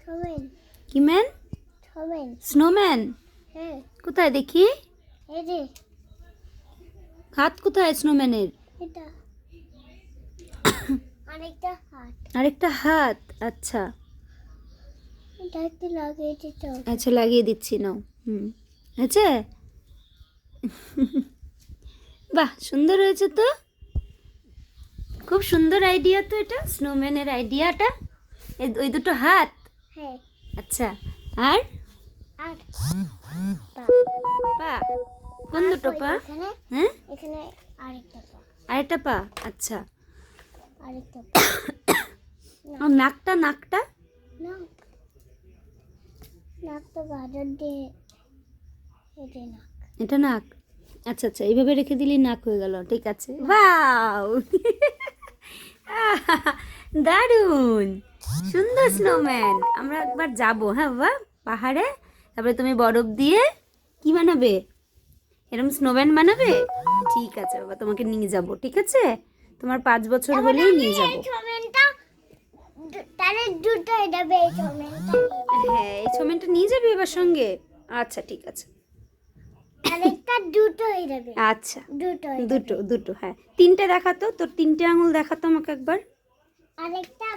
থমেন। কি man? থমেন। Snowman? হ্যাঁ। কোথায় দেখি? এই যে হাত কোথায় স্নোম্যানের? এটা আরেকটা হাত। আরেকটা হাত, আচ্ছা এটা একটু লাগিয়ে দিতে হবে। আচ্ছা লাগিয়ে দিচ্ছি নাও। হয়েছে? বাহ, সুন্দর হয়েছে তো, খুব সুন্দর আইডিয়া তো এটা, স্নোম্যানের আইডিয়াটা। ওই দুটো হাত? হ্যাঁ। আচ্ছা, আর আর পা? কোন দুটো পা? এখানে হ্যাঁ, এখানে আরেকটা পা। আরেকটা পা, আচ্ছা। আরেকটা পা। আর নাকটা? নাকটা? নাক। নাক তো গাজর দিয়ে এটা নাক। এটা নাক, আচ্ছা আচ্ছা, এইভাবে রেখে দিলি নাক হয়ে গেল, ঠিক আছে। ওয়াও, দারুণ সুন্দর স্নোম্যান। আমরা একবার যাব, হ্যাঁ বাবা, পাহাড়ে, তারপরে তুমি বরফ দিয়ে কি বানাবে, এরকম স্নোম্যান বানাবে। ঠিক আছে বাবা, তোমাকে নিয়ে যাব, ঠিক আছে, তোমার 5 বছর হলেই নিয়ে যাব। তাহলে দুটো দেবে এই সোমেনটা। হ্যাঁ, এই সোমেনটা নিয়ে যাবে এবার সঙ্গে, আচ্ছা ঠিক আছে। আরেকটা দুটো হয়ে যাবে। আচ্ছা, দুটো দুটো দুটো, হ্যাঁ, 3টে দেখাতো, তোর 3টে আঙুল দেখাতো আমাকে একবার। আরেকটা